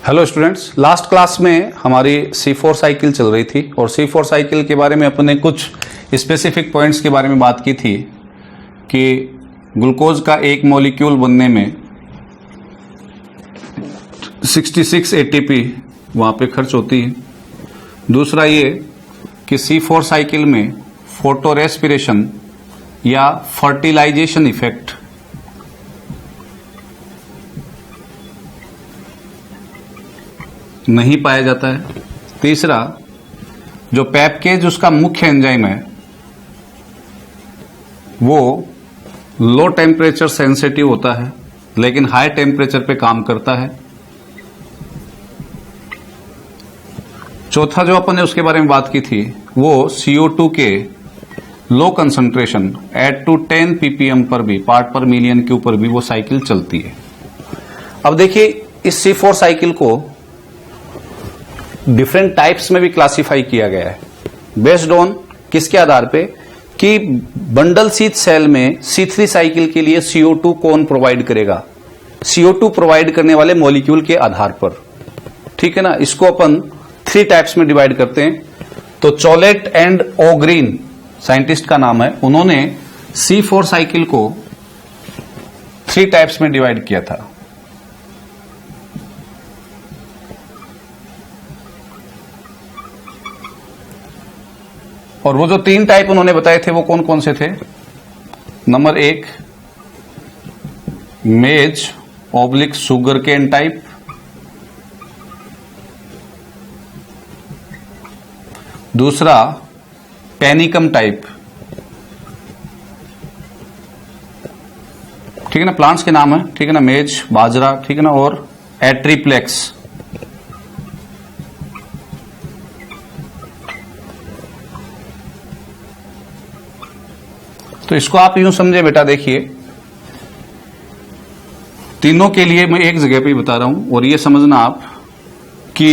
Hello students, last class में हमारी C4 cycle चल रही थी और C4 साइकिल के बारे में अपने कुछ स्पेसिफिक पॉइंट्स के बारे में बात की थी कि ग्लूकोज का एक मॉलिक्यूल बनने में 66 ATP वहाँ पे खर्च होती है। दूसरा ये कि C4 साइकिल में फोटो रेस्पिरेशन या फर्टिलाइजेशन इफेक्ट नहीं पाया जाता है। तीसरा, जो पैपकेज उसका मुख्य एंजाइम है वो लो टेम्परेचर सेंसिटिव होता है लेकिन हाई टेम्परेचर पे काम करता है। चौथा जो अपन ने उसके बारे में बात की थी वो CO2 के low concentration at to 10 ppm पर भी, पार्ट पर मिलियन के ऊपर भी वो साइकिल चलती है। अब देखिए, इस C4 साइकिल को डिफरेंट टाइप्स में भी क्लासिफाई किया गया है बेस्ड ऑन किसके आधार पे कि बंडल शीथ सेल में C3 साइकिल के लिए CO2 कौन प्रोवाइड करेगा, CO2 प्रोवाइड करने वाले मॉलिक्यूल के आधार पर। ठीक है ना। इसको अपन 3 टाइप्स में डिवाइड करते हैं। तो चॉलेट एंड ओग्रीन साइंटिस्ट का नाम है, उन्होंने C4 साइकिल को 3 टाइप्स में डिवाइड किया था। और वो जो 3 टाइप उन्होंने बताए थे वो कौन कौन से थे। नंबर 1 मेज ऑब्लिक शुगर केन टाइप, दूसरा पेनिकम टाइप, ठीक है ना, प्लांट्स के नाम है, ठीक है ना, मेज बाजरा, ठीक है ना, और एट्रिप्लेक्स। तो इसको आप यूं समझे बेटा, देखिए तीनों के लिए मैं एक जगह पे ही बता रहा हूं और ये समझना आप कि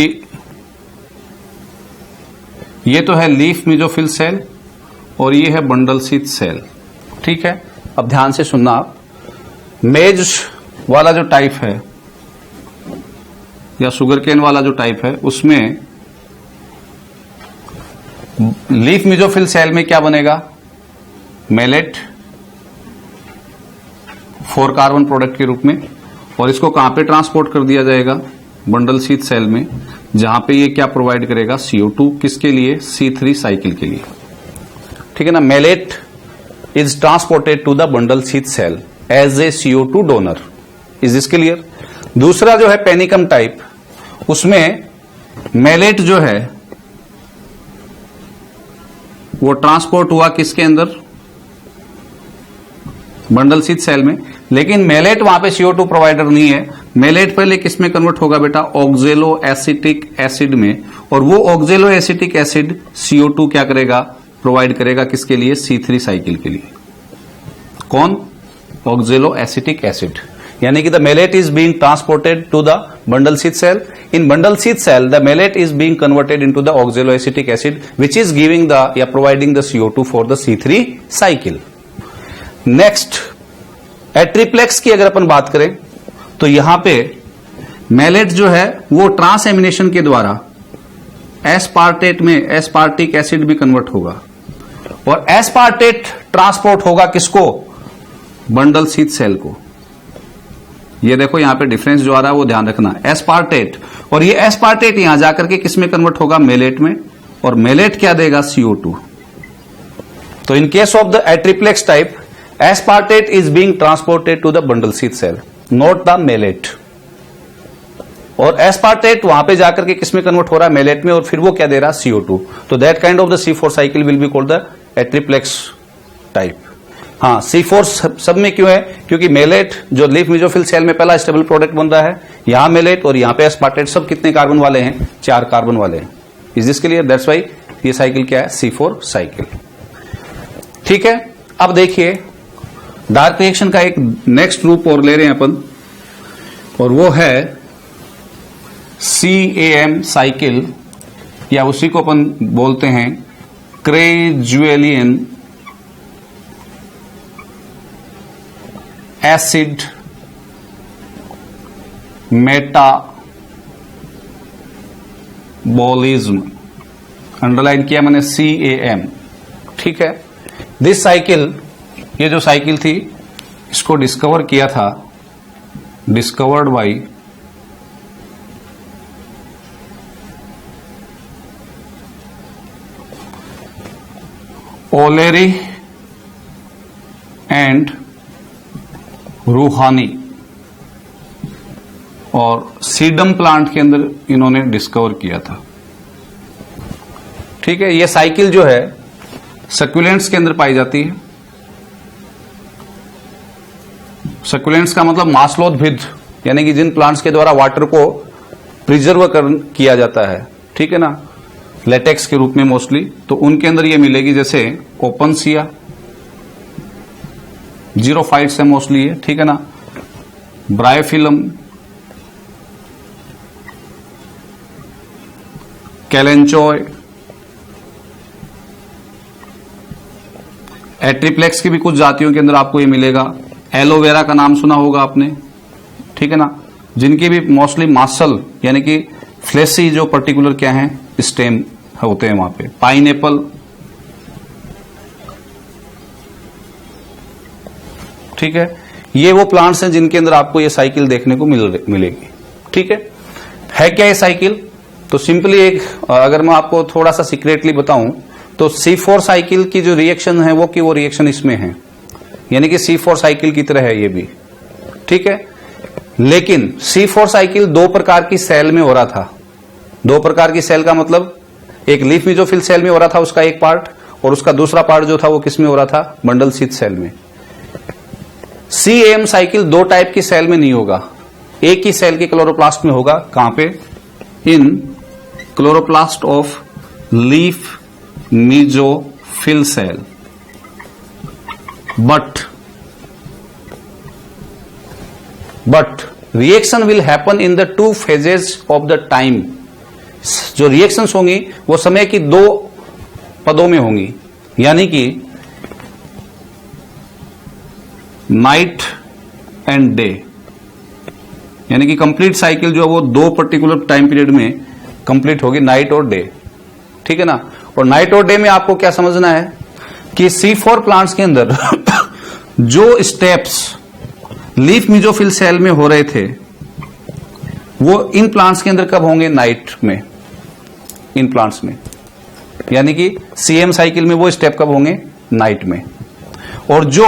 ये तो है लीफ मेसोफिल सेल और ये है बंडल शीथ सेल। ठीक है, अब ध्यान से सुनना आप। मेज वाला जो टाइप है या शुगर केन वाला जो टाइप है उसमें लीफ मेसोफिल सेल में क्या बनेगा, मेलेट 4 कार्बन प्रोडक्ट के रूप में, और इसको कहां पे ट्रांसपोर्ट कर दिया जाएगा, बंडल शीथ सेल में, जहां पे ये क्या प्रोवाइड करेगा, CO2 किसके लिए, C3 साइकिल के लिए। ठीक है ना। Malate is transported to the bundle sheath cell as a CO2 donor. Is this clear. दूसरा जो है पेनिकम टाइप, उसमें मेलेट जो है वो ट्रांसपोर्ट हुआ किसके अंदर, बंडल शीथ सेल में, लेकिन मेलेट वहां पे CO2 प्रोवाइडर नहीं है। मेलेट पहले किस में कन्वर्ट होगा बेटा, ऑक्जेलो एसिटिक एसिड में, और वो ऑक्जेलो एसिटिक एसिड CO2 क्या करेगा, प्रोवाइड करेगा किसके लिए, C3 साइकिल के लिए। कौन, ऑक्जेलो एसिटिक एसिड। यानी कि the malate is being transported to the bundle sheath cell. In bundle sheath cell the malate is being converted into the oxaloacetic acid which is giving the या providing the CO2 for the C3 cycle. Next, atriplex की अगर अपन बात करें तो यहां पे maleate जो है वो ट्रांस एमिनेशन के द्वारा एस्पार्टेट में एस्पार्टिक एसिड भी कन्वर्ट होगा, और एस्पार्टेट ट्रांसपोर्ट होगा किसको, बंडल शीथ सेल को। ये देखो यहां पे डिफरेंस जो आ रहा है वो ध्यान रखना, एस्पार्टेट, और ये एस्पार्टेट यहां जाकर के किस में कन्वर्ट होगा, मेलेट में, और मेलेट क्या देगा, CO2। तो in case of the atriplex type, aspartate is being transported to the bundle sheath cell, not the malate। और aspartate वहां पे जाकर के किसमें कन्वर्ट हो रहा है, मेलेट में, और फिर वो क्या दे रहा है, CO2। तो that kind of the C4 cycle will be called the atriplex type. हाँ, C4 सब में क्यों है, क्योंकि मेलेट जो लीफ मेसोफिल सेल में पहला स्टेबल प्रोडक्ट बन रहा है, यहां मेलेट और यहां पे aspartate, सब कितने कार्बन वाले हैं, 4 कार्बन वाले हैं। Is this clear. That's why ये साइकिल क्या है, C4 साइकिल। ठीक है। अब देखिए डार्क रिएक्शन का एक नेक्स्ट रूप और ले रहे हैं अपन, और वो है CAM साइकिल, या उसी को अपन बोलते हैं क्रेजुएलियन एसिड मेटाबॉलिज्म कटाबोलिज्म, अंडरलाइन किया मैंने CAM, ठीक है। दिस साइकिल, ये जो साइकिल थी इसको डिस्कवर किया था, डिस्कवर्ड बाई ओलेरी एंड रूहानी, और सीडम प्लांट के अंदर इन्होंने डिस्कवर किया था, ठीक है। ये साइकिल जो है सक्यूलेंट्स के अंदर पाई जाती है। सक्यूलेंट्स का मतलब मांसलोद्भिद, यानी कि जिन प्लांट्स के द्वारा वाटर को प्रिजर्व किया जाता है, ठीक है ना, लेटेक्स के रूप में मोस्टली, तो उनके अंदर ये मिलेगी, जैसे ओपनसिया, जीरोफाइट्स है मोस्टली ये, ठीक है ना, ब्रायोफिलम, कैलेंचोय, एट्रिप्लेक्स की भी कुछ जातियों के अंदर आपको ये मिलेगा। एलोवेरा का नाम सुना होगा आपने, ठीक है ना, जिनकी भी मोस्टली मासल यानी कि फ्लेसी जो पर्टिकुलर क्या है स्टेम होते हैं वहां पे। पाइनएप्पल, ठीक है, ये वो प्लांट्स हैं जिनके अंदर आपको ये साइकिल देखने को मिलेगी, ठीक है क्या ये साइकिल? तो सिंपली एक, अगर मैं आपको थोड़ा सा सीक्रेटली बताऊं तो C4 साइकिल की जो रिएक्शन है वो रिएक्शन इसमें है, यानी कि C4 साइकिल की तरह है ये भी, ठीक है। लेकिन C4 साइकिल दो प्रकार की सेल में हो रहा था। दो प्रकार की सेल का मतलब एक लीफ मेसोफिल सेल में हो रहा था उसका एक पार्ट, और उसका दूसरा पार्ट जो था वो किस में हो रहा था? बंडल शीथ सेल में। CAM साइकिल दो टाइप की सेल में नहीं होगा, एक ही सेल के क्लोरोप्लास्ट में होगा। कहां पे? In chloroplast of leaf mesophyll cell. but reaction will happen in the two phases of the time। जो रिएक्शंस होंगी वो समय की दो पदों में होंगी, यानी कि नाइट एंड डे, यानी कि कंप्लीट साइकिल जो है वो दो पर्टिकुलर टाइम पीरियड में कंप्लीट होगी, नाइट और डे, ठीक है ना। और नाइट और डे में आपको क्या समझना है कि C4 प्लांट्स के अंदर जो स्टेप्स लीफ मेसोफिल सेल में हो रहे थे वो इन प्लांट्स के अंदर कब होंगे? नाइट में, इन प्लांट्स में, यानी कि CM साइकिल में वो स्टेप कब होंगे? नाइट में। और जो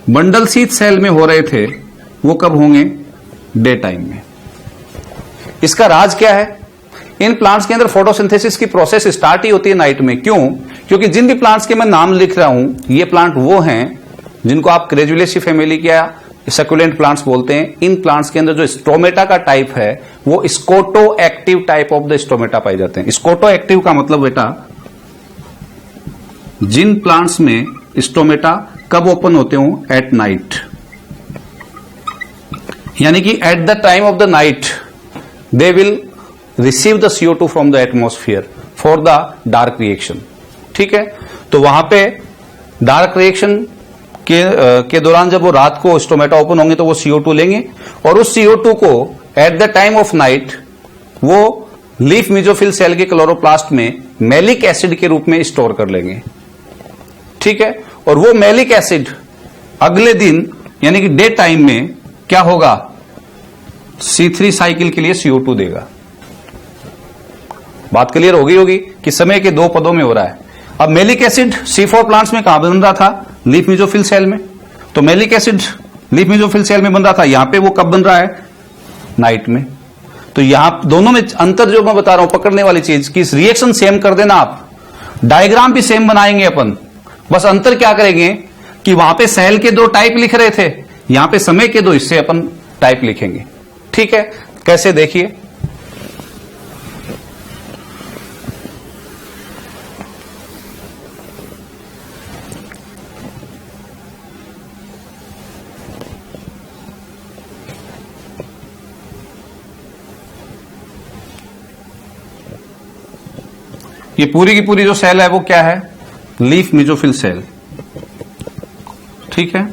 बंडल शीथ सेल में हो रहे थे वो कब होंगे? डे टाइम में। इसका राज क्या है? इन प्लांट्स के अंदर फोटोसिंथेसिस की प्रोसेस स्टार्ट ही होती है नाइट में। क्यों? क्योंकि जिन भी प्लांट्स के मैं नाम लिख रहा हूं ये प्लांट वो हैं जिनको आप क्रेजुलेसी फैमिली या सक्यूलेंट प्लांट्स बोलते हैं। इन प्लांट्स के अंदर जो स्टोमेटा का टाइप है वो scoto active type of the stomata पाए जाते हैं। स्कोटो एक्टिव का मतलब बेटा, जिन प्लांट्स में स्टोमेटा कब ओपन होते हो? एट नाइट, यानी कि at the time of the night they will receive the CO2 from the atmosphere for the dark reaction, ठीक है। तो वहां पे डार्क रिएक्शन के दौरान जब वो रात को स्टोमेटा ओपन होंगे तो वो CO2 लेंगे, और उस CO2 को at the time of night वो लीफ मेसोफिल सेल के क्लोरोप्लास्ट में मैलिक एसिड के रूप में स्टोर कर लेंगे, ठीक है। और वो मैलिक एसिड अगले दिन यानी कि डे टाइम में क्या होगा? C3 साइकिल के लिए CO2 देगा। बात क्लियर हो गई होगी कि समय के दो पदों में हो रहा है। अब मैलिक एसिड C4 प्लांट्स में कहां बन रहा था? लीफ मेसोफिल सेल में। तो malic acid leaf mesophyll cell में बन रहा था, यहां पे वो कब बन रहा है? नाइट में। तो यहां दोनों में अंतर जो मैं बता रहा हूं, पकड़ने वाली चीज कि रिएक्शन सेम कर देना, आप डायग्राम भी सेम बनाएंगे अपन, बस अंतर क्या करेंगे कि वहां पे सेल के दो टाइप लिख रहे थे, यहां पे समय के दो हिस्से अपन टाइप लिखेंगे, ठीक है। कैसे? देखिए, ये पूरी की पूरी जो सेल है वो क्या है? लीफ मेसोफिल सेल, ठीक है।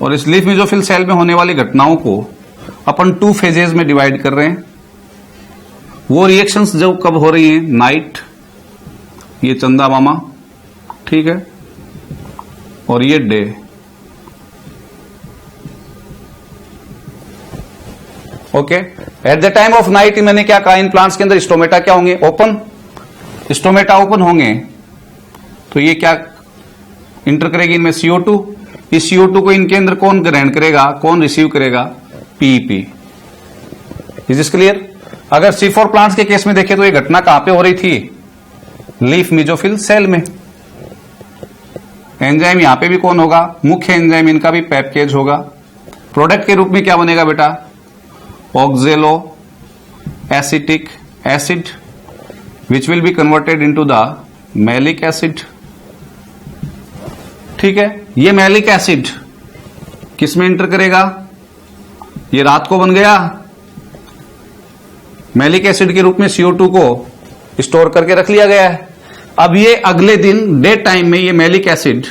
और इस लीफ मेसोफिल सेल में होने वाली घटनाओं को अपन 2 फेजेज में डिवाइड कर रहे हैं। वो रिएक्शंस जो कब हो रही हैं, नाइट, ये चंदा मामा, ठीक है, और ये day. Okay, at the time of night मैंने क्या कहा, इन प्लांट्स के अंदर स्टोमेटा क्या होंगे, ओपन, स्टोमेटा ओपन होंगे, तो ये क्या इंटर करेगी इनमें, CO2। इस CO2 को इनके अंदर कौन ग्रहण करेगा, कौन रिसीव करेगा, PEP। Is this clear? अगर C4 प्लांट्स के केस में देखें तो ये घटना कहां पे हो रही थी, लीफ मेसोफिल सेल में। एंजाइम यहां पे भी कौन होगा, मुख्य एंजाइम इनका भी पेप्टेज होगा। प्रोडक्ट के रूप में क्या बनेगा बेटा, ऑक्जेलो acetic acid which will be converted into the malic acid. ठीक है, ये मैलिक एसिड किस में इंटर करेगा, ये रात को बन गया, मैलिक एसिड के रूप में CO2 को स्टोर करके रख लिया गया है। अब ये अगले दिन डे टाइम में ये मैलिक एसिड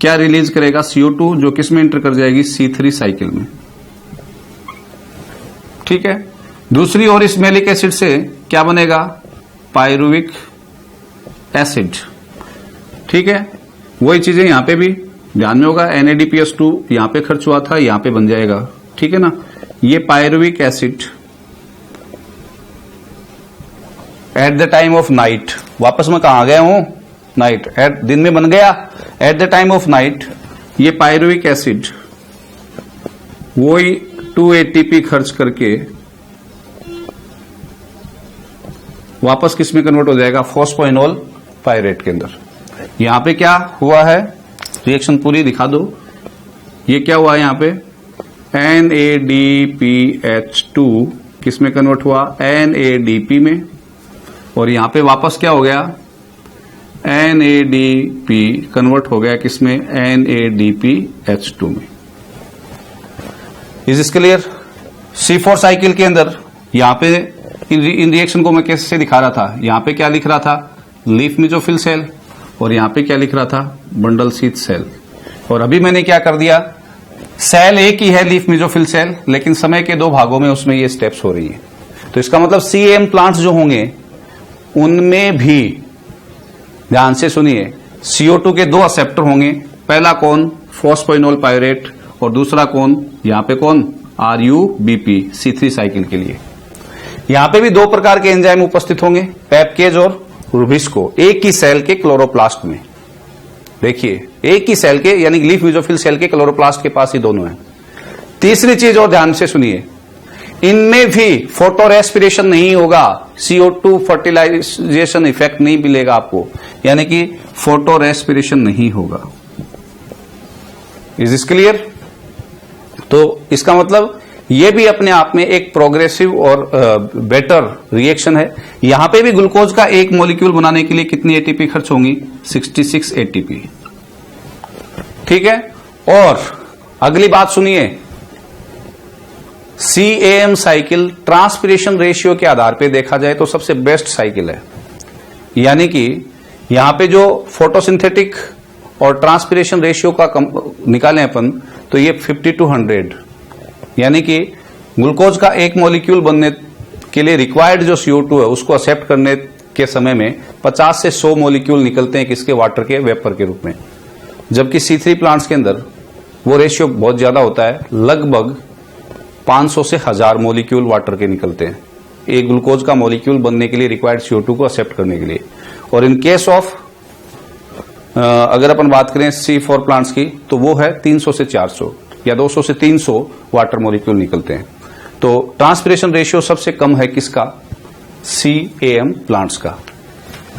क्या रिलीज करेगा, CO2, जो किस में इंटर कर जाएगी, C3 साइकिल में। ठीक है, दूसरी ओर इस मैलिक एसिड से क्या बनेगा, पायरुविक एसिड। ठीक है, वही चीजें यहां पे भी ध्यान में होगा, NADPH2 यहां पे खर्च हुआ था, यहां पे बन जाएगा। ठीक है ना, ये pyruvic acid at the time of night, वापस मैं कहां आ गया हूं, नाइट, एट दिन में बन गया, at the time of night ये पायरुविक एसिड वही 2 ATP खर्च करके वापस किस में कन्वर्ट हो जाएगा, फॉस्फोइनोल पायरेट के अंदर। यहां पे क्या हुआ है, रिएक्शन पूरी दिखा दो, ये क्या हुआ है यहां पे, NADPH2 किस में कन्वर्ट हुआ, NADP में, और यहां पे वापस क्या हो गया, NADP कन्वर्ट हो गया किसमें, NADPH2 में। Is this clear? C4 cycle के अंदर यहां पे इन रिएक्शन को मैं कैसे दिखा रहा था, यहां पे क्या लिख रहा था, लीफ मेसोफिल सेल, और यहां पे क्या लिख रहा था, बंडल शीथ सेल। और अभी मैंने क्या कर दिया, सेल एक ही है लीफ मेसोफिल सेल, लेकिन समय के 2 भागों में उसमें ये स्टेप्स हो रही है। तो इसका मतलब CAM प्लांट्स जो होंगे उनमें भी ध्यान से सुनिए, CO2 के 2 एक्सेप्टर होंगे, पहला कौन, फॉस्फोइनोल पायरेट, और दूसरा कौन, यहां पे कौन, RUBP C3 साइकिल के लिए। यहां पे भी 2 प्रकार के एंजाइम उपस्थित होंगे, पेप्केज और रुबिस्को, एक ही सेल के क्लोरोप्लास्ट में। देखिए, एक ही सेल के यानी लीफ मेसोफिल सेल के क्लोरोप्लास्ट के पास ही दोनों हैं। तीसरी चीज और ध्यान से सुनिए, इनमें भी फोटो रेस्पिरेशन नहीं होगा, CO2 फर्टिलाइजेशन इफेक्ट नहीं मिलेगा आपको, यानी कि फोटो रेस्पिरेशन नहीं होगा। Is this clear? तो इसका मतलब ये भी अपने आप में एक प्रोग्रेसिव और बेटर रिएक्शन है। यहां पे भी ग्लूकोज का एक मॉलिक्यूल बनाने के लिए कितनी ATP खर्च होंगी, 66 ATP। ठीक है, और अगली बात सुनिए, CAM साइकिल ट्रांसपिरेशन रेशियो के आधार पे देखा जाए तो सबसे बेस्ट साइकिल है। यानी कि यहां पे जो फोटोसिंथेटिक और ट्रांसपिरेशन रेशियो का निकालें अपन, तो ये 50-100, यानी कि ग्लूकोज का एक मॉलिक्यूल बनने के लिए रिक्वायर्ड जो CO2 है उसको एक्सेप्ट करने के समय में 50 से 100 मॉलिक्यूल निकलते हैं किसके, वाटर के वेपर के रूप में। जबकि C3 प्लांट्स के अंदर वो रेशियो बहुत ज्यादा होता है, लगभग 500 से 1000 मॉलिक्यूल वाटर के निकलते हैं एक ग्लूकोज का मॉलिक्यूल बनने के लिए, रिक्वायर्ड CO2 को एक्सेप्ट करने के लिए। और इन केस ऑफ अगर अपन बात करें C4 प्लांट्स की, तो वो है 300 से 400 या 200 से 300 वाटर मॉलिक्यूल निकलते हैं। तो ट्रांसपिरेशन रेशियो सबसे कम है किसका, CAM प्लांट्स का।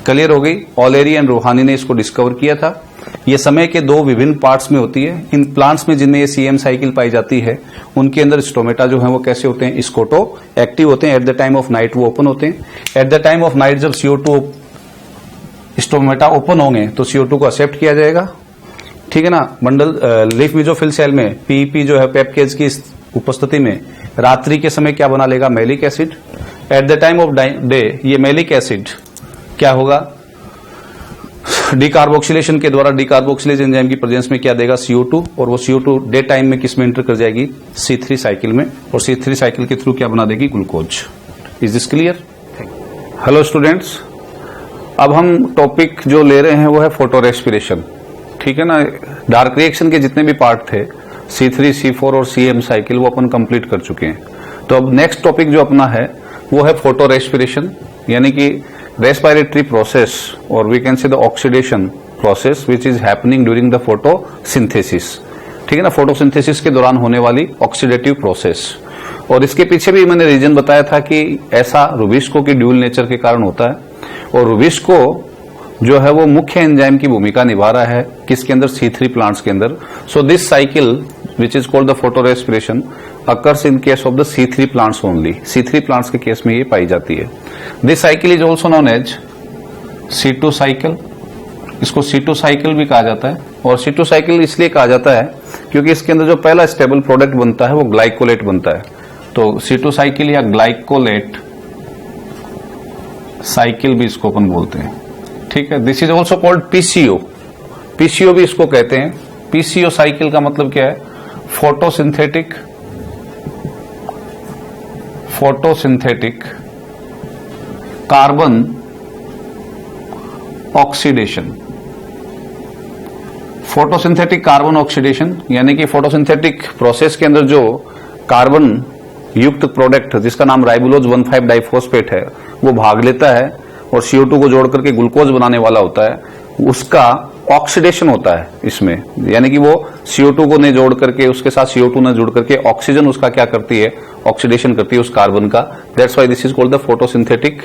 क्लियर हो गई? ऑलेरी एंड रोहानी ने इसको डिस्कवर किया था। ये समय के 2 विभिन्न पार्ट्स में होती है। इन प्लांट्स में जिनमें ये CAM साइकिल पाई जाती है उनके अंदर स्टोमेटा जो है वो कैसे होते हैं, स्कोटो एक्टिव होते हैं, at the time of night वो ओपन होते हैं। At the time of night जब CO2 स्टोमेटा ओपन होंगे तो CO2 को एक्सेप्ट किया जाएगा। ठीक है ना, बंडल लीफ मेसोफिल सेल में PEP जो है पेप्केज की उपस्थिति में रात्रि के समय क्या बना लेगा, malic acid. At the time of day ये मैलिक एसिड क्या होगा, डीकार्बोक्सिलेशन के द्वारा डीकार्बोक्सिलेज एंजाइम की प्रेजेंस में क्या देगा, CO2, और वो CO2 डे टाइम में किस में एंटर कर जाएगी, C3 साइकिल में, और C3 साइकिल के थ्रू क्या बना देगी, glucose. Is this clear? Hello students, अब हम टॉपिक जो ले रहे हैं वो है फोटो रेस्पिरेशन, ठीक है ना। डार्क रिएक्शन के जितने भी पार्ट थे C3, C4 और CM साइकिल वो अपन कंप्लीट कर चुके हैं। तो अब नेक्स्ट टॉपिक जो अपना है वो है फोटो रेस्पिरेशन, यानी कि रेस्पिरेटरी प्रोसेस और we can say the oxidation process which is happening during the photosynthesis, ठीक है ना। फोटोसिंथेसिस के दौरान होने वाली ऑक्सीडेटिव प्रोसेस, और इसके पीछे भी मैंने रीजन बताया था कि ऐसा रुबिस्को की ड्यूल नेचर के कारण होता है, और रुबिस्को जो है वो मुख्य एंजाइम की भूमिका निभा रहा है किसके अंदर, C3 प्लांट्स के अंदर। So this cycle which is called the photo respiration occurs in case of the C3 plants only. C3 plants के केस में ये पाई जाती है। This cycle is also known as C2 cycle, इसको C2 साइकिल भी कहा जाता है। और C2 साइकिल इसलिए कहा जाता है क्योंकि इसके अंदर जो पहला स्टेबल प्रोडक्ट बनता है वो ग्लाइकोलेट बनता है। तो C2 साइकिल या ग्लाइकोलेट साइकिल भी इसको अपन बोलते हैं, ठीक है। This is also called PCO, PCO भी इसको कहते हैं। PCO साइकिल का मतलब क्या है, photosynthetic carbon oxidation. Photosynthetic carbon oxidation यानी कि फोटोसिंथेटिक प्रोसेस के अंदर जो कार्बन युक्त प्रोडक्ट जिसका नाम राइबुलोज 1,5 डाइफॉस्फेट है वो भाग लेता है और CO2 को जोड़ करके ग्लूकोज बनाने वाला होता है, उसका ऑक्सीडेशन होता है इसमें। यानी कि वो CO2 को नहीं जोड़ करके उसके साथ CO2 न जोड़ करके ऑक्सीजन उसका क्या करती है, ऑक्सीडेशन करती है उस कार्बन का। That's why this is called the photosynthetic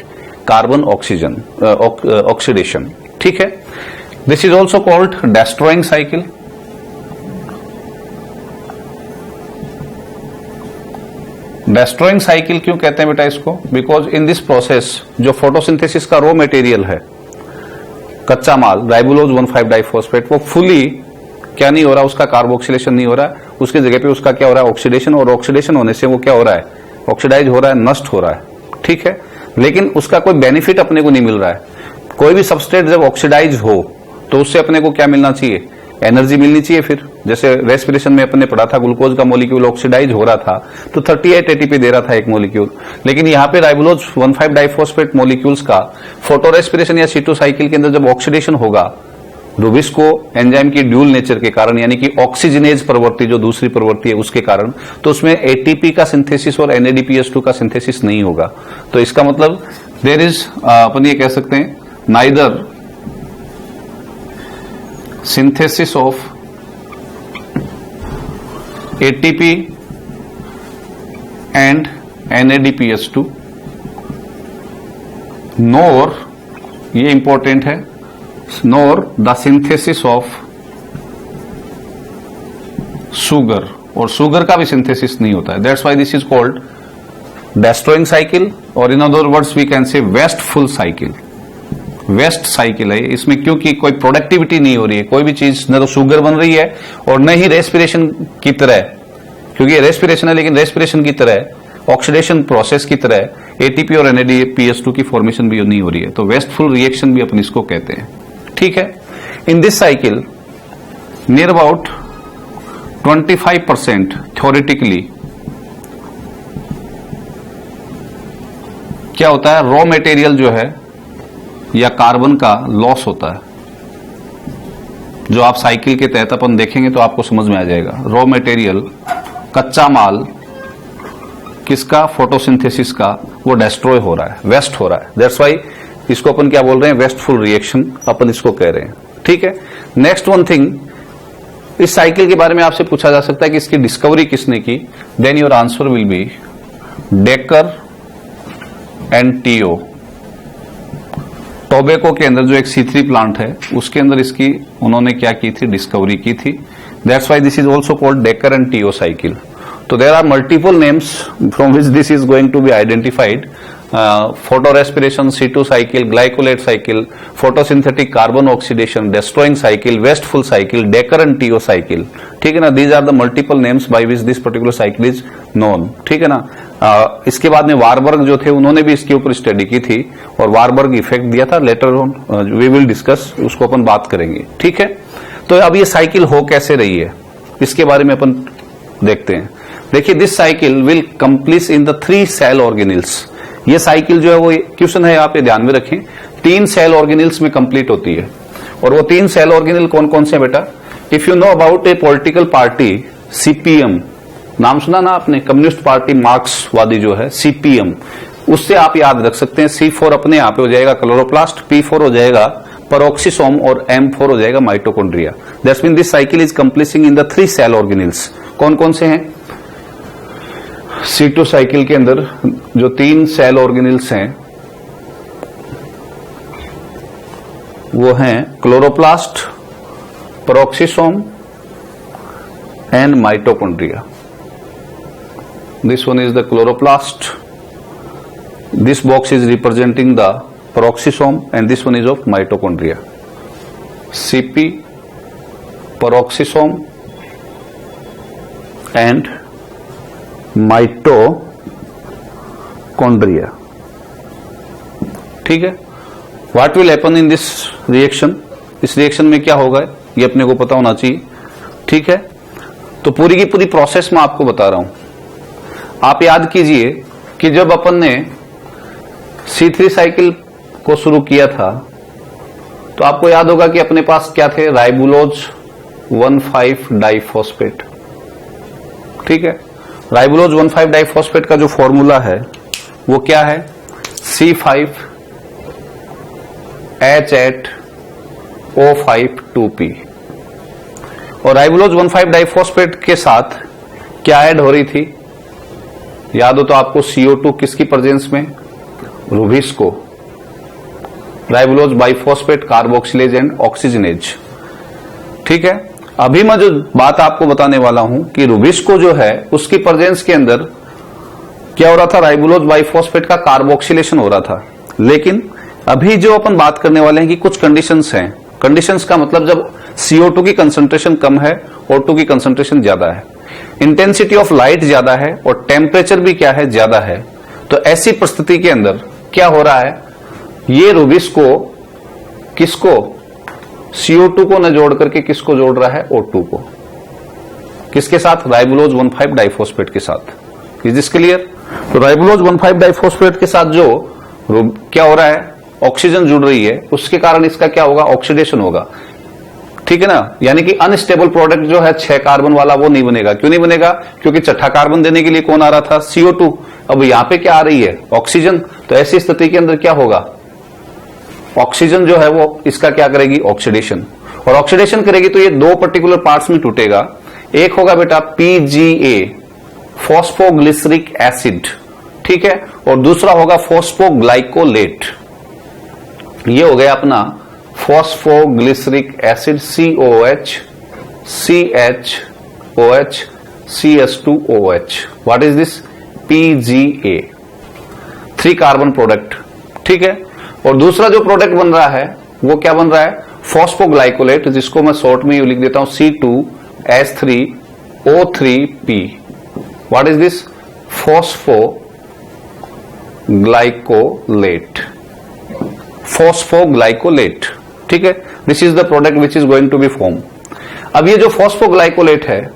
carbon oxidation, ठीक है। This is also called destroying cycle. Destroying cycle क्यों कहते हैं बेटा इसको, बिकॉज इन दिस प्रोसेस जो फोटोसिंथेसिस का रॉ मटेरियल है, कच्चा माल राइबुलोज 1,5 डाइफॉस्फेट, वो फुली क्या नहीं हो रहा, उसका कार्बोक्सिलेशन नहीं हो रहा है, उसकी जगह पे उसका क्या हो रहा है, ऑक्सीडेशन। और ऑक्सीडेशन होने से वो क्या हो रहा है, ऑक्सीडाइज हो रहा है, नष्ट हो रहा है, ठीक है। लेकिन उसका कोई बेनिफिट अपने को नहीं मिल रहा है। कोई भी सबस्ट्रेट जब ऑक्सीडाइज हो तो उससे अपने को क्या मिलना चाहिए, एनर्जी मिलनी चाहिए। फिर जैसे रेस्पिरेशन में अपने पढ़ा था ग्लूकोज का मॉलिक्यूल ऑक्सीडाइज हो रहा था तो 38 ATP दे रहा था एक मॉलिक्यूल, लेकिन यहाँ पे राइबुलोज 1,5 डाइफॉस्फेट मॉलिक्यूल्स का फोटो रेस्पिरेशन या C2 साइकिल के अंदर जब ऑक्सीडेशन होगा रुबिस्को एंजाइम की ड्यूल नेचर के कारण, यानी कि ऑक्सीजनेज प्रवृत्ति जो दूसरी प्रवृत्ति है उसके कारण, तो उसमें ATP का सिंथेसिस और NADPH2 का सिंथेसिस नहीं होगा। तो इसका मतलब देयर इज अपन ये कह सकते हैं neither synthesis of ATP and NADPH2 nor, ये इंपॉर्टेंट है, nor the synthesis of sugar, और सुगर का भी सिंथेसिस नहीं होता है। That's why this is called destroying cycle, और in other words we can say wasteful cycle। Waste cycle है इसमें, क्योंकि कोई प्रोडक्टिविटी नहीं हो रही है, कोई भी चीज न तो शुगर बन रही है और न ही रेस्पिरेशन की तरह, क्योंकि रेस्पिरेशन है लेकिन रेस्पिरेशन की तरह ऑक्सीडेशन प्रोसेस की तरह ATP और NADPH2 की फॉर्मेशन भी नहीं हो रही है। तो वेस्टफुल रिएक्शन भी अपन इसको कहते हैं, ठीक है। In this cycle near about 25% theoretically क्या होता है, रॉ मटेरियल जो है या कार्बन का लॉस होता है, जो आप साइकिल के तहत अपन देखेंगे तो आपको समझ में आ जाएगा। रॉ मटेरियल कच्चा माल किसका, फोटोसिंथेसिस का, वो डिस्ट्रॉय हो रहा है, वेस्ट हो रहा है। दैट्स व्हाई इसको अपन क्या बोल रहे हैं, वेस्टफुल रिएक्शन अपन इसको कह रहे हैं, ठीक है। नेक्स्ट वन थिंग, इस साइकिल के बारे में आपसे पूछा जा सकता है कि इसकी डिस्कवरी किसने की, then your answer will be Decker and Tio. Tobacco के अंदर जो एक C3 प्लांट है उसके अंदर इसकी उन्होंने क्या की थी, डिस्कवरी की थी। That's why this is also called Decker and Tio cycle. तो there are multiple names from which this is going to be identified. Photorespiration, C2 cycle, glycolate cycle, photosynthetic carbon oxidation, destroying cycle, wasteful cycle, Decker and Tio cycle, ठीक है ना। These are the multiple names by which this particular cycle is known, ठीक है ना। इसके बाद में Warburg जो थे उन्होंने भी इसके ऊपर स्टडी की थी और वारबर्ग इफेक्ट दिया था। Later on we will discuss, उसको अपन बात करेंगे, ठीक है। तो अब ये साइकिल हो कैसे रही है इसके बारे में अपन देखते हैं। देखिए, this cycle will complete in the 3 cell organelles. ये साइकिल जो है वो क्वेश्चन है, आप ये ध्यान में रखें, 3 सेल ऑर्गेनिल्स में कंप्लीट होती है। और वो 3 सेल ऑर्गेनिल कौन कौन से हैं बेटा? If you know about A political party CPM, नाम सुना ना आपने, कम्युनिस्ट पार्टी मार्क्सवादी जो है सीपीएम, उससे आप याद रख सकते हैं C4 अपने यहाँ पे हो जाएगा क्लोरोप्लास्ट, P4 हो जाएगा पेरोक्सिसोम और M4 हो जाएगा mitochondria. That's mean this cycle is completing in the 3 cell organelles. कौन कौन से हैं? C2 साइकिल के अंदर जो 3 सेल ऑर्गेनिल्स हैं वो हैं chloroplast, peroxisome and mitochondria. This one is the chloroplast. This box is representing the peroxisome and this one is of mitochondria. CP, peroxisome and mitochondria. ठीक है? What will happen in this reaction? इस reaction में क्या होगा ये अपने को पता होना चाहिए। ठीक है, तो पूरी की पूरी प्रोसेस मैं आपको बता रहा हूं। आप याद कीजिए कि जब अपन ने C3 साइकिल को शुरू किया था तो आपको याद होगा कि अपने पास क्या थे? Ribulose 1,5 diphosphate. ठीक है, राइबुलोज 1,5 डाइफॉस्फेट का जो फॉर्मूला है वो क्या है? C5H8O5 2P। और राइबुलोज 1,5 डाइफॉस्फेट के साथ क्या ऐड हो रही थी? याद हो तो आपको CO2 किसकी प्रेजेंस में? Rubisco, ribulose biphosphate, carboxylase and oxygenase. ठीक है, अभी मैं जो बात आपको बताने वाला हूं कि रुबिस्को जो है उसकी प्रेजेंस के अंदर क्या हो रहा था? राइबुलोज बाइफॉस्फेट का कार्बोक्सिलेशन हो रहा था। लेकिन अभी जो अपन बात करने वाले हैं कि कुछ कंडीशंस हैं। कंडीशंस का मतलब जब CO2 की कंसंट्रेशन कम है, O2 की कंसंट्रेशन ज्यादा है, इंटेंसिटी ऑफ लाइट ज्यादा है और टेम्परेचर भी क्या है? ज्यादा है। तो ऐसी परिस्थिति के अंदर क्या हो रहा है? ये रुबिस्को किसको? CO2 को न जोड़ करके किसको जोड़ रहा है? O2 को। किसके साथ? राइबुलोज 1,5 डाइफॉस्फेट के साथ। Is this clear? तो राइबुलोज 1,5 डाइफॉस्फेट के साथ जो क्या हो रहा है? ऑक्सीजन जुड़ रही है, उसके कारण इसका क्या होगा? ऑक्सीडेशन होगा। ठीक है ना, यानी कि अनस्टेबल प्रोडक्ट जो है 6 कार्बन वाला वो नहीं बनेगा। क्यों नहीं बनेगा? क्योंकि छठा कार्बन देने के लिए कौन आ रहा था? CO2। अब यहां पे क्या आ रही है? ऑक्सीजन। तो ऐसी स्थिति के अंदर क्या होगा? ऑक्सीजन जो है वो इसका क्या करेगी? ऑक्सीडेशन। और ऑक्सीडेशन करेगी तो ये 2 पर्टिकुलर पार्ट्स में टूटेगा। एक होगा बेटा PGA, फॉस्फोग्लिसरिक एसिड। ठीक है, और दूसरा होगा फॉस्फोग्लाइकोलेट। ये हो गया अपना phosphoglyceric acid COH, CHOH, CS2OH। What is this? PGA, 3 carbon product. ठीक है, और दूसरा जो प्रोडक्ट बन रहा है वो क्या बन रहा है? फॉस्फोग्लाइकोलेट, जिसको मैं शॉर्ट में यू लिख देता हूं C2H3O3P। What is this? Phosphoglycolate, phosphoglycolate. ठीक है, this is the product which is going to be form. अब ये जो फॉस्फोग्लाइकोलेट है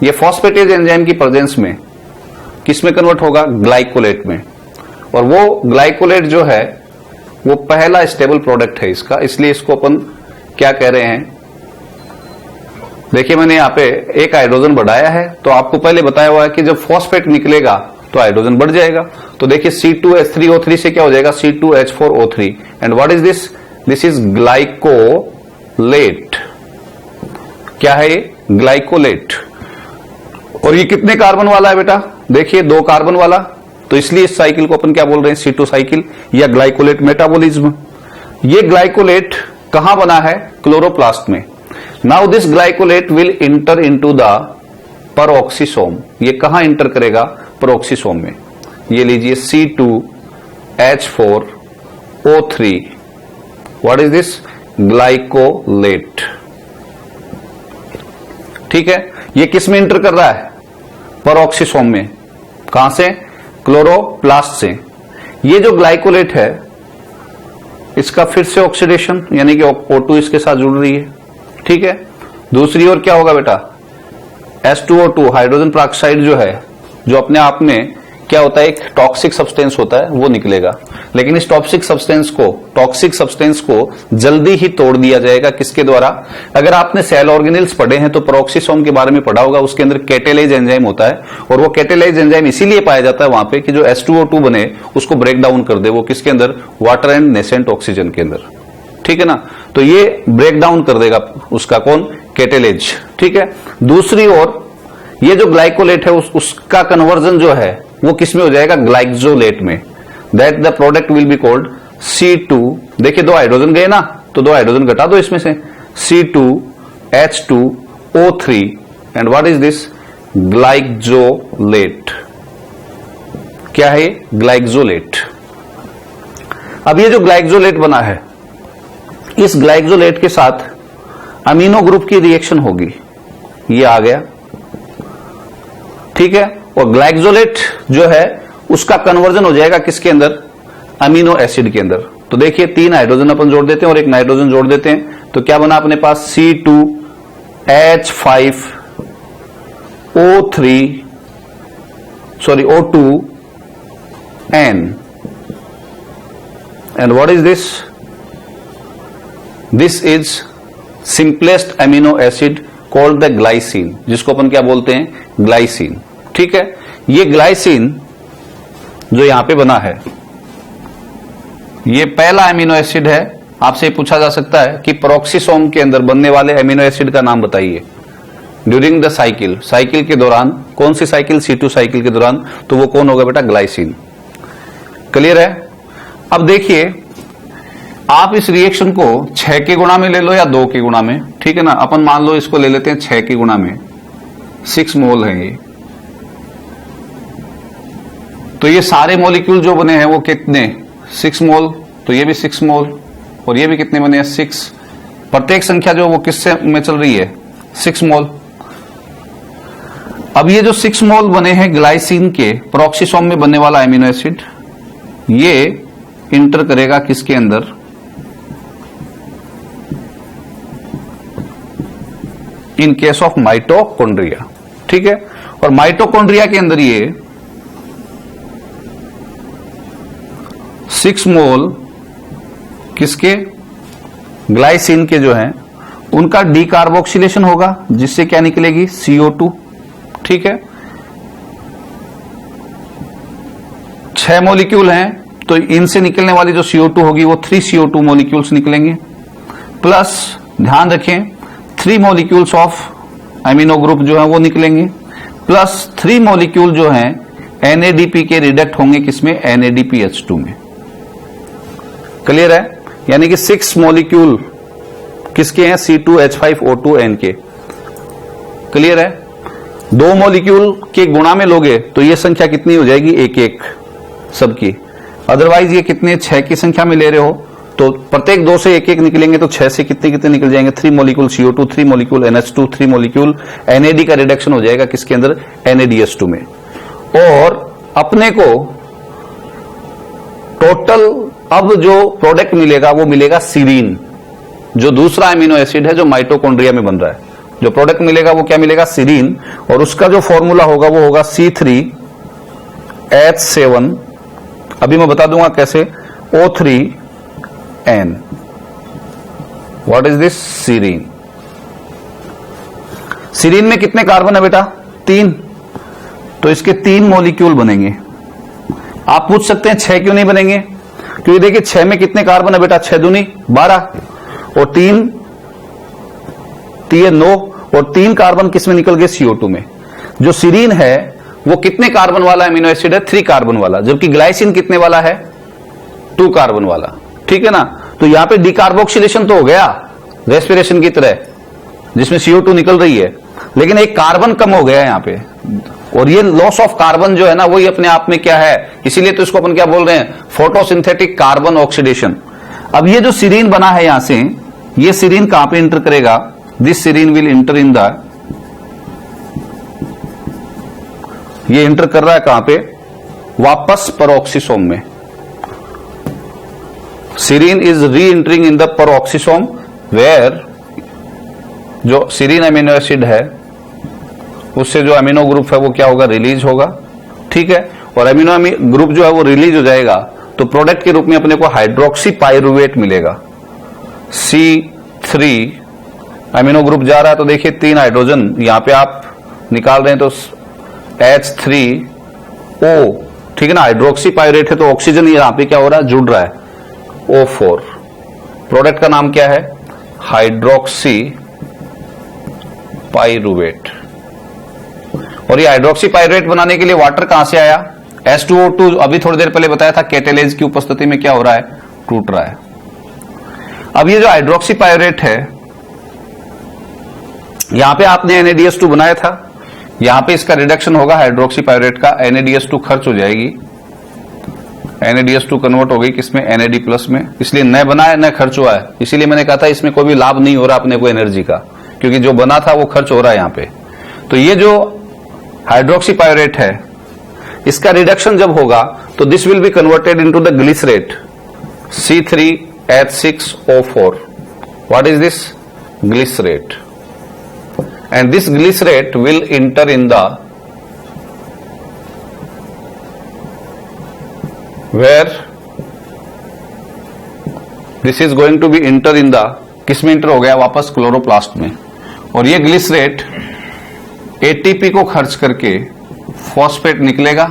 ये फॉस्फेटेज एंजाइम की प्रेजेंस में किस में कन्वर्ट होगा? ग्लाइकोलेट में। और वो ग्लाइकोलेट जो है वो पहला स्टेबल प्रोडक्ट है इसका, इसलिए इसको अपन क्या कह रहे हैं? देखिए मैंने यहां पे एक हाइड्रोजन बढ़ाया है, तो आपको पहले बताया हुआ है कि जब फॉस्फेट निकलेगा तो हाइड्रोजन बढ़ जाएगा। तो देखिए C2H3O3 से क्या हो जाएगा? C2H4O3। And what is this? This is glycolate. क्या है ये? ग्लाइकोलेट। और ये कितने कार्बन वाला है बेटा? देखिए 2 कार्बन वाला। तो इसलिए इस साइकिल को अपन क्या बोल रहे हैं? C2 साइकिल या ग्लाइकोलेट मेटाबॉलिज्म। ये ग्लाइकोलेट कहां बना है? क्लोरोप्लास्ट में। Now this glycolate will inter into the peroxisome. ये कहां इंटर करेगा? पेरोक्सिसोम में। ये लीजिए C2H4O3। What is this? Glycolate. ठीक है, ये किस में इंटर कर रहा है? पेरोक्सिसोम में। कहां से? क्लोरोप्लास्ट से। ये जो ग्लाइकोलेट है इसका फिर से ऑक्सीडेशन, यानी कि O2 इसके साथ जुड़ रही है। ठीक है, दूसरी ओर क्या होगा बेटा? H2O2 हाइड्रोजन पेरोक्साइड जो है, जो अपने आप में क्या होता है, एक टॉक्सिक सब्सटेंस होता है वो निकलेगा। लेकिन इस टॉक्सिक सब्सटेंस को जल्दी ही तोड़ दिया जाएगा किसके द्वारा? अगर आपने सेल ऑर्गेनेल्स पढ़े हैं तो पेरोक्सिसोम के बारे में पढ़ा होगा, उसके अंदर कैटेलाइज एंजाइम होता है और वो कैटेलाइज एंजाइम इसीलिए पाया जाता है वहां पे कि जो H2O2 बने उसको ब्रेक डाउन कर दे, वो किसके अंदर? वाटर एंड नेसेंट ऑक्सीजन के अंदर, ठीक है ना। तो ये ब्रेक डाउन कर देगा उसका कौन? कैटेलाइज, ठीक है। दूसरी ओर ये जो ग्लाइकोलेट है उसका कन्वर्जन जो है वो किस में हो जाएगा? ग्लाइकोलेट में। That the product will be called C2। देखिए 2 हाइड्रोजन गए ना, तो 2 हाइड्रोजन घटा दो इसमें से, C2H2O3 and what is this? Glycolate. क्या है? ग्लाइकोलेट। अब ये जो ग्लाइकोलेट बना है, इस ग्लाइकोलेट के साथ अमीनो ग्रुप की रिएक्शन होगी, ये आ गया, ठीक है। और ग्लाइकोलेट जो है उसका कन्वर्जन हो जाएगा किसके अंदर? अमीनो एसिड के अंदर। तो देखिए 3 हाइड्रोजन अपन जोड़ देते हैं और एक नाइट्रोजन जोड़ देते हैं, तो क्या बना अपने पास? O2N and what is this? This is simplest amino acid called the glycine, जिसको अपन क्या बोलते हैं? ग्लाइसिन, ठीक है। ये ग्लाइसिन जो यहां पे बना है ये पहला अमीनो एसिड है। आपसे पूछा जा सकता है कि पेरोक्सिसोम के अंदर बनने वाले अमीनो एसिड का नाम बताइए ड्यूरिंग द साइकिल, साइकिल के दौरान। कौन सी साइकिल? C2 साइकिल के दौरान। तो वो कौन होगा बेटा? ग्लाइसिन। क्लियर है? अब देखिए आप इस रिएक्शन को 6 के गुणा में ले लो या 2 के गुणा में, ठीक है ना। अपन मान लो इसको ले लेते हैं 6 के गुणा में, 6 मोल है ये। तो ये सारे मॉलिक्यूल जो बने हैं वो कितने? 6 मोल। तो ये भी 6 मोल और ये भी कितने बने हैं? 6। प्रत्येक संख्या जो वो किससे में चल रही है? 6 मोल। अब ये जो 6 मोल बने हैं ग्लाइसिन के, पेरोक्सिसोम में बनने वाला एमिनो एसिड, ये इंटर करेगा किसके अंदर? इन केस ऑफ माइटोकॉन्ड्रिया, ठीक है। और माइटोकॉन्ड्रिया के अंदर ये 6 मोल किसके? ग्लाइसिन के जो हैं उनका डीकार्बोक्सिलेशन होगा, जिससे क्या निकलेगी? CO2, ठीक है। 6 मॉलिक्यूल हैं तो इनसे निकलने वाली जो CO2 होगी वो 3 CO2 मॉलिक्यूल्स निकलेंगे, प्लस ध्यान रखें 3 मॉलिक्यूल्स ऑफ अमीनो ग्रुप जो है वो निकलेंगे, प्लस 3 मॉलिक्यूल जो हैं NADP के रिडक्ट होंगे किसमें? NADPH2 में। क्लियर है? यानी कि 6 मॉलिक्यूल किसके हैं? C2H5O2N के। क्लियर है? 2 मॉलिक्यूल के गुणा में लोगे तो ये संख्या कितनी हो जाएगी? 1-1 सबकी। अदरवाइज ये कितने? 6 की संख्या में ले रहे हो तो प्रत्येक 2 से 1-1 निकलेंगे, तो 6 से कितने कितने निकल जाएंगे? 3 molecule CO2, 3 molecule NH2, 3 molecule NAD का रिडक्शन हो जाएगा किसके अंदर? NADH2 में। और अपने को टोटल अब जो प्रोडक्ट मिलेगा वो मिलेगा सीरीन, जो दूसरा अमीनो एसिड है जो माइटोकॉन्ड्रिया में बन रहा है। जो प्रोडक्ट मिलेगा वो क्या मिलेगा? सीरीन। और उसका जो फॉर्मूला होगा वो होगा C3H7, अभी मैं बता दूंगा कैसे, O3N। What is this? Serine. Serine में कितने कार्बन है बेटा? 3। तो इसके 3 मॉलिक्यूल बनेंगे। आप पूछ सकते हैं 6 क्यों नहीं बनेंगे? क्योंकि देखिए 6 में कितने कार्बन है बेटा? 6 दूनी 12 और 3 9, और 3 कार्बन किस में निकल गए? CO2 में। जो सीरीन है वो कितने कार्बन वाला अमीनो एसिड है? 3 कार्बन वाला, जबकि ग्लाइसिन कितने वाला है? 2 कार्बन वाला, ठीक है ना। तो यहां पे डिकार्बोक्सिलेशन तो हो गया रेस्पिरेशन की तरह, जिसमें CO2 निकल रही है, लेकिन एक कार्बन कम हो गया यहां पे। और ये लॉस ऑफ कार्बन जो है ना वही अपने आप में क्या है, इसीलिए तो इसको अपन क्या बोल रहे हैं? Photosynthetic carbon oxidation. अब ये जो सीरीन बना है यहां से, ये सीरीन कहां पे इंटर करेगा? This serine will enter in the, ये इंटर कर रहा है कहां पे? वापस पेरोक्सिसोम में। Serine is reentering in the peroxisome, where जो सीरीन अमीनो एसिड है उससे जो अमीनो ग्रुप है वो क्या होगा? रिलीज होगा, ठीक है। और अमीनो ग्रुप जो है वो रिलीज हो जाएगा, तो प्रोडक्ट के रूप में अपने को हाइड्रोक्सी पायरुवेट मिलेगा। C3 अमीनो ग्रुप जा रहा है, तो देखिए 3 हाइड्रोजन यहां पे आप निकाल रहे हैं, तो H3O, ठीक है ना, हाइड्रोक्सी पायरेट है तो ऑक्सीजन यहां पे क्या हो रहा है, जुड़ रहा है, O4। प्रोडक्ट का नाम क्या है, हाइड्रोक्सी पायरुवेट। और ये हाइड्रोक्सी पायरुवेट बनाने के लिए वाटर कहां से आया, H2O2 अभी थोड़ी देर पहले बताया था कैटेलेज की उपस्थिति में क्या हो रहा है, टूट रहा है। अब ये जो हाइड्रोक्सी पायरुवेट है, यहां पे आपने NaDH2 बनाया था, यहां पे इसका रिडक्शन होगा हाइड्रोक्सी पायरुवेट का, NaDH2 खर्च हो जाएगी, NaDH2 कन्वर्ट हो गई किसमें, NAD+ में, इसलिए न बना है न खर्च हुआ है। इसीलिए मैंने कहा था इसमें कोई भी लाभ नहीं हो रहा अपने को एनर्जी का, क्योंकि जो बना था वो खर्च हो रहा है यहां पे। तो ये जो हाइड्रोक्सी पायरुवेट है, इसका रिडक्शन जब होगा तो this will be converted into the glycerate C3H6O4। What is this, glycerate, and this glycerate will enter in the where this is going to be enter in the, किस में inter हो गया, वापस क्लोरोप्लास्ट में। और ये ग्लिसरेट एटीपी को खर्च करके फॉस्फेट निकलेगा।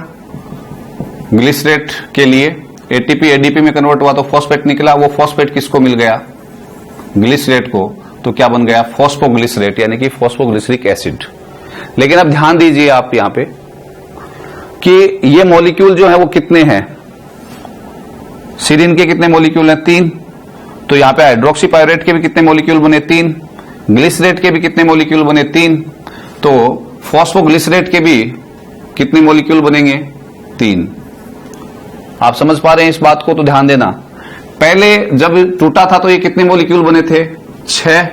ग्लिसरेट के लिए एटीपी एडीपी में कन्वर्ट हुआ तो फॉस्फेट निकला, वो फॉस्फेट किसको मिल गया, ग्लिसरेट को, तो क्या बन गया, फॉस्फोग्लिसरेट, यानी कि फॉस्फोग्लिसरिक एसिड। लेकिन अब ध्यान दीजिए आप यहां पे कि ये मॉलिक्यूल जो है वो कितने हैं, सीरीन के कितने मॉलिक्यूल हैं, 3। तो यहां पे हाइड्रोक्सी पायरुवेट के भी कितने मॉलिक्यूल बने, 3। ग्लिसरेट के भी कितने मॉलिक्यूल बने, 3। तो फॉस्फोग्लिसरेट के भी कितने मॉलिक्यूल बनेंगे, 3। आप समझ पा रहे हैं इस बात को, तो ध्यान देना। पहले जब टूटा था तो ये कितने मॉलिक्यूल बने थे, 6,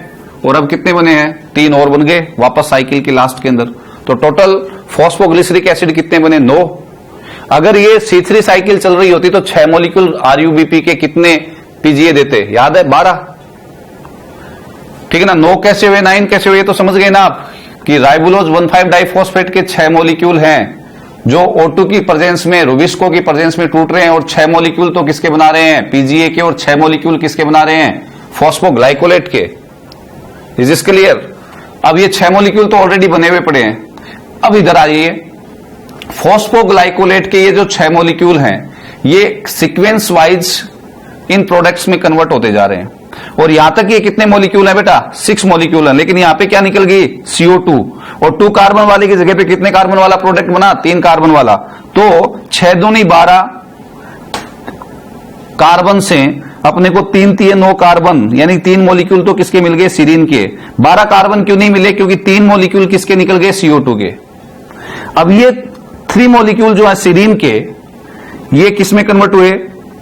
और अब कितने बने हैं, 3 और बन गए वापस साइकिल के लास्ट के अंदर। तो टोटल फॉस्फोग्लिसरिक एसिड कितने बने, 9। अगर ये C3 साइकिल चल रही होती तो 6 मॉलिक्यूल RUBP के कितने PGA देते, याद है, 12, ठीक है ना। 9 कैसे हुए, 9 कैसे हुए, तो समझ गए ना आप कि राइबोलोज 1,5 डाइफॉस्फेट के 6 मॉलिक्यूल हैं जो O2 की प्रेजेंस में, रुबिस्को की प्रेजेंस में टूट रहे हैं, और 6 मॉलिक्यूल तो किसके बना रहे हैं, PGA के, और 6 मॉलिक्यूल किसके बना रहे हैं, फॉस्फोग्लाइकोलेट के। Is this clear. अब ये 6 मॉलिक्यूल तो ऑलरेडी बने हुए पड़े हैं। अब इधर आइए, फॉस्फोग्लाइकोलेट के ये जो 6 मॉलिक्यूल हैं, ये सीक्वेंस वाइज इन प्रोडक्ट्स में कन्वर्ट होते जा रहे हैं, और यहां तक ये कितने मॉलिक्यूल हैं बेटा, 6 मॉलिक्यूल हैं। लेकिन यहां पे क्या निकल गई, CO2, और 2 कार्बन वाले की जगह पे कितने कार्बन वाला प्रोडक्ट बना, 3 कार्बन वाला। तो 6 दूनी 12 कार्बन से अपने को 3 3 9 कार्बन, यानी 3 मॉलिक्यूल तो किसके मिल गए, सीरीन के। 12 कार्बन क्यों नहीं मिले, क्योंकि 3 मॉलिक्यूल किसके निकल गए, CO2 के। अब ये 3 मॉलिक्यूल जो है सीरीन के, ये किस में कन्वर्ट हुए,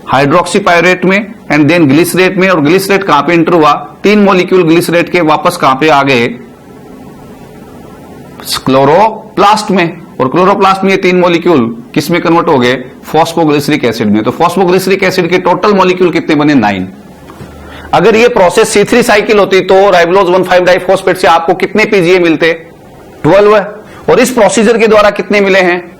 हाइड्रोक्सी पायरुवेट में, एंड देन ग्लिसरेट में। और ग्लिसरेट कहां पे इंटर हुआ, 3 मॉलिक्यूल ग्लिसरेट के वापस कहां पे आ गए, क्लोरोप्लास्ट में। और क्लोरोप्लास्ट में ये 3 मॉलिक्यूल किस में कन्वर्ट हो गए, फॉस्फोग्लिसरिक एसिड में। तो फॉस्फोग्लिसरिक एसिड के टोटल मॉलिक्यूल कितने बने, 9। अगर ये प्रोसेस C3 साइकिल होती तो राइबोलोज 1,5 डाइफॉस्फेट से आपको कितने PGA मिलते, 12 है। और इस प्रोसीजर के द्वारा कितने मिले हैं,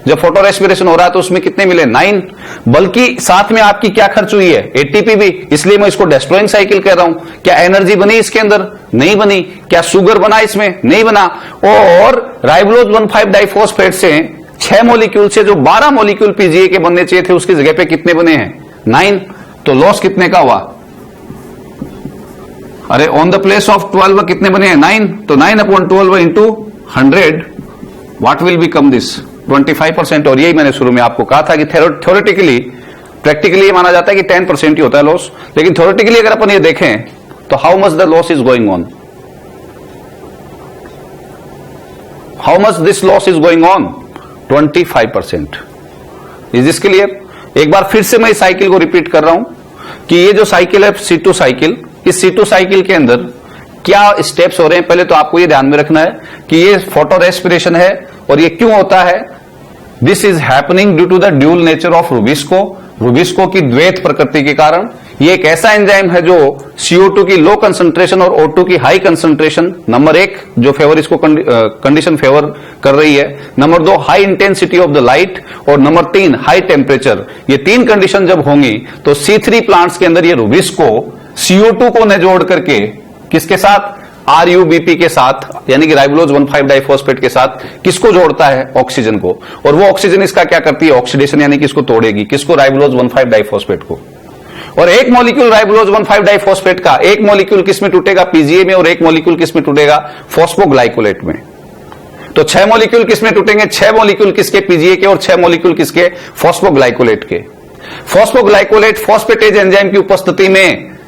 जब फोटो रेस्पिरेशन हो रहा है तो उसमें कितने मिले, 9। बल्कि साथ में आपकी क्या खर्च हुई है, ATP भी, इसलिए मैं इसको डेस्ट्रॉइंग साइकिल कह रहा हूं। क्या एनर्जी बनी इसके अंदर, नहीं बनी। क्या शुगर बना इसमें, नहीं बना। और राइबोलोज 1,5 डाइफॉस्फेट से 6 मॉलिक्यूल से जो 12 मॉलिक्यूल PGA के बनने चाहिए थे, उसकी जगह पे कितने बने हैं, 9। तो लॉस कितने का हुआ, अरे ऑन द प्लेस ऑफ 12 कितने बने हैं, 9। तो 9/12 into 100, what will become this, 25%। और यही मैंने शुरू में आपको कहा था कि थ्योरेटिकली, प्रैक्टिकली ये माना जाता है कि 10% ही होता है लॉस, लेकिन थ्योरेटिकली अगर अपन ये देखें तो how much the loss is going on, how much this loss is going on, 25%। Is this clear. एक बार फिर से मैं इस साइकिल को रिपीट कर रहा हूं कि ये जो साइकिल है C2 साइकिल, इस C2 साइकिल के अंदर क्या स्टेप्स हो रहे हैं, पहले तो आपको ये ध्यान में रखना है कि ये फोटो रेस्पिरेशन है। और ये क्यों होता है, this is happening due to the dual nature of rubisco, rubisco की द्वैत प्रकृति के कारण। ये एक ऐसा एंजाइम है जो CO2 की लो कंसंट्रेशन और O2 की हाई कंसंट्रेशन, नंबर 1 जो फेवर इसको कंडीशन फेवर कर रही है, number 2 high intensity of the light, और नंबर 3 हाई टेम्परेचर। ये 3 कंडीशन जब होंगी तो C3 प्लांट्स के अंदर ये रुबिस्को CO2 को न जोड़ करके किसके साथ, RUBP के साथ, यानी कि राइबोलोज 1,5 डाइफॉस्फेट के साथ किसको जोड़ता है, ऑक्सीजन को। और वो ऑक्सीजन इसका क्या करती है, ऑक्सीडेशन, यानी कि इसको तोड़ेगी, किसको, राइबोलोज 1,5 डाइफॉस्फेट को। और एक मॉलिक्यूल राइबोलोज 1,5 डाइफॉस्फेट का, एक मॉलिक्यूल किस में टूटेगा, PGA में, और एक मॉलिक्यूल किस में टूटेगा, फॉस्फोग्लाइकोलेट में। तो 6 मॉलिक्यूल किस में टूटेंगे, 6 मॉलिक्यूल किसके, PGA के, और 6 मॉलिक्यूल किसके, फॉस्फोग्लाइकोलेट के। फॉस्फोग्लाइकोलेट फॉस्फेटेज एंजाइम की उपस्थिति में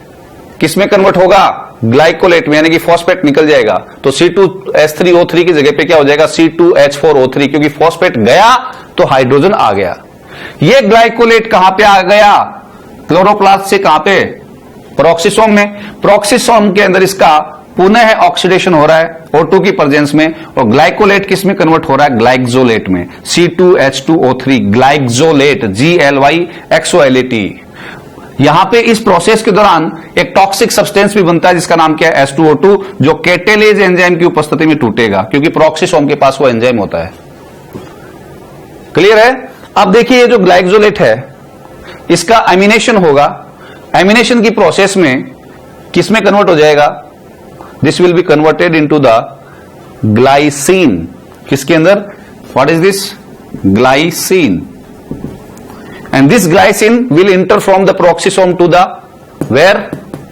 किस में कन्वर्ट होगा, ग्लाइकोलेट में, यानी कि फॉस्फेट निकल जाएगा। तो C2H3O3 की जगह पे क्या हो जाएगा, C2H4O3, क्योंकि फॉस्फेट गया तो हाइड्रोजन आ गया। ये ग्लाइकोलेट कहां पे आ गया, क्लोरोप्लास्ट से कहां पे, प्रोक्सिसोम में। प्रोक्सिसोम के अंदर इसका पुनः ऑक्सीडेशन हो रहा है O2 की प्रेजेंस में, और ग्लाइकोलेट किस में कन्वर्ट हो रहा है, ग्लाइक्सोलेट में, C2H2O3 ग्लाइक्सोलेट, GLYXOLAT। यहां पे इस प्रोसेस के दौरान एक टॉक्सिक सब्सटेंस भी बनता है जिसका नाम क्या है, H2O2, जो कैटेलेज एंजाइम की उपस्थिति में टूटेगा, क्योंकि प्रोक्सिसोम के पास वो एंजाइम होता है। क्लियर है। अब देखिए ये जो ग्लाइक्सोलेट है इसका एमिनेशन होगा, एमिनेशन की प्रोसेस में किस में कन्वर्ट हो जाएगा, this will be converted into the glycine. किसके अंदर, what is this, glycine. And this glycine will enter from the peroxisome to the where,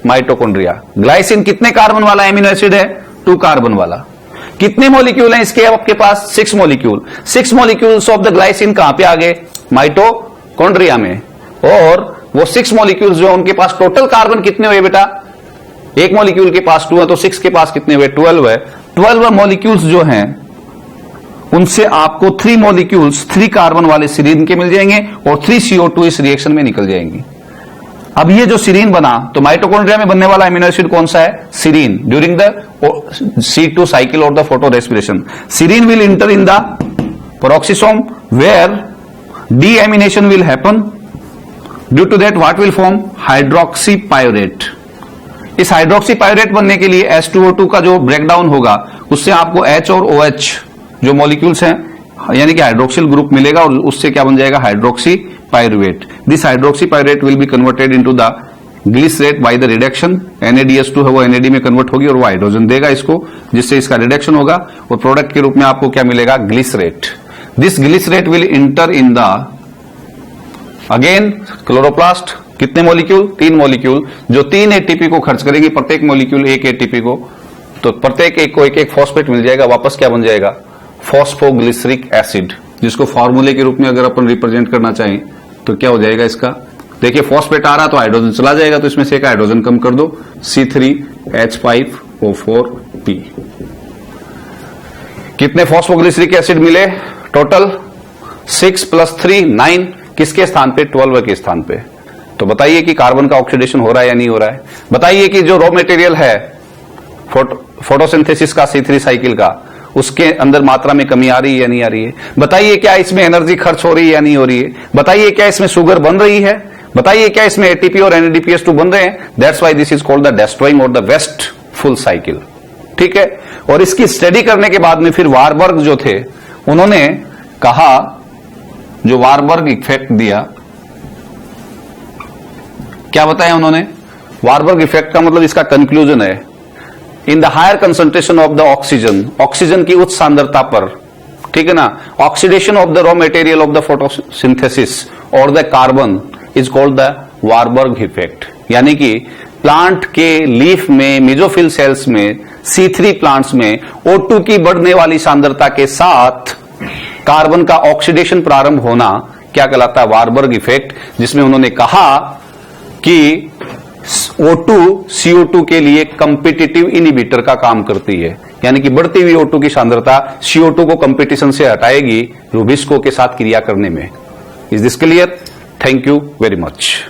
mitochondria। Glycine कितने कार्बन वाला एमिनो एसिड है, 2 कार्बन वाला। कितने मॉलिक्यूल हैं इसके आपके पास, 6 molecule. 6 molecules of the glycine कहां पे आ गए, माइटोकॉन्ड्रिया में। और वो 6 मॉलिक्यूल्स जो उनके पास टोटल कार्बन कितने हुए बेटा, एक मॉलिक्यूल के पास 2 है, तो 6 के पास कितने हुए, 12 है। 12 मॉलिक्यूल्स जो हैं उनसे आपको 3 मॉलिक्यूल्स 3 कार्बन वाले सीरीन के मिल जाएंगे, और 3 CO2 इस रिएक्शन में निकल जाएंगी। अब ये जो सीरीन बना, तो माइटोकॉन्ड्रिया में बनने वाला एमिनो एसिड कौन सा है, serine, during the C2 cycle और the photo respiration. Serine will enter in the peroxisome where deamination will happen, due to that what will form, हाइड्रोक्सीपायोरेट। इस हाइड्रोक्सीपायोरेट बनने के लिए H2O2 का जो ब्रेकडाउन होगा उससे आपको H और OH जो मॉलिक्यूल्स हैं, यानी कि हाइड्रोक्सिल ग्रुप मिलेगा, और उससे क्या बन जाएगा, hydroxy pyruvate. This hydroxy pyruvate will be converted into the glycerate by the reduction. NADH2 है वो NAD में कन्वर्ट होगी और वो हाइड्रोजन देगा इसको, जिससे इसका रिडक्शन होगा, और प्रोडक्ट के रूप में आपको क्या मिलेगा, glycerate. This glycerate will enter in the again chloroplast. कितने मॉलिक्यूल, 3 मॉलिक्यूल, जो 3 ATP को खर्च करेंगे, प्रत्येक मॉलिक्यूल 1 ATP को, तो प्रत्येक एक को एक फॉस्फेट मिल जाएगा, वापस क्या बन जाएगा, फॉस्फोग्लिसरिक एसिड, जिसको फॉर्मूले के रूप में अगर अपन रिप्रेजेंट करना चाहें तो क्या हो जाएगा इसका, देखिए फॉस्फेट आ रहा तो हाइड्रोजन चला जाएगा, तो इसमें से एक हाइड्रोजन कम कर दो, C3H5O4P। कितने फॉस्फोग्लिसरिक एसिड मिले टोटल, 6 + 3 9, किसके स्थान पे, 12 के स्थान पे। तो बताइए कि कार्बन का ऑक्सीडेशन हो रहा है या नहीं हो रहा है। बताइए कि जो रॉ मटेरियल है फोटोसिंथेसिस का, C3 साइकिल का, उसके अंदर मात्रा में कमी आ रही है या नहीं आ रही है। बताइए क्या इसमें एनर्जी खर्च हो रही है या नहीं हो रही है। बताइए क्या इसमें शुगर बन रही है। बताइए क्या इसमें ATP और NADPH2 बन रहे हैं। That's why this is called the destroying और द वेस्ट फुल साइकिल। ठीक है। और इसकी स्टडी करने के बाद में फिर वारबर्ग जो थे उन्होंने कहा, जो वारबर्ग इफेक्ट दिया, क्या बताया उन्होंने, वारबर्ग इफेक्ट का मतलब इसका कंक्लूजन है, in the higher concentration of the oxygen, oxygen की उच्च सांद्रता पर, ठीक है ना, oxidation of the raw material of the photosynthesis और the carbon is called the Warburg effect. यानी कि प्लांट के लीफ में, मेसोफिल सेल्स में, C3 प्लांट्स में O2 की बढ़ने वाली सांद्रता के साथ कार्बन का ऑक्सीडेशन प्रारंभ होना क्या कहलाता है, वारबर्ग इफेक्ट, जिसमें उन्होंने कहा कि O2 CO2 के लिए कंपिटिटिव इनहिबिटर का काम करती है। यानी कि बढ़ती हुई O2 की सांद्रता CO2 को कंपटीशन से हटाएगी रुबिस्को के साथ क्रिया करने में। Is this clear? Thank you very much.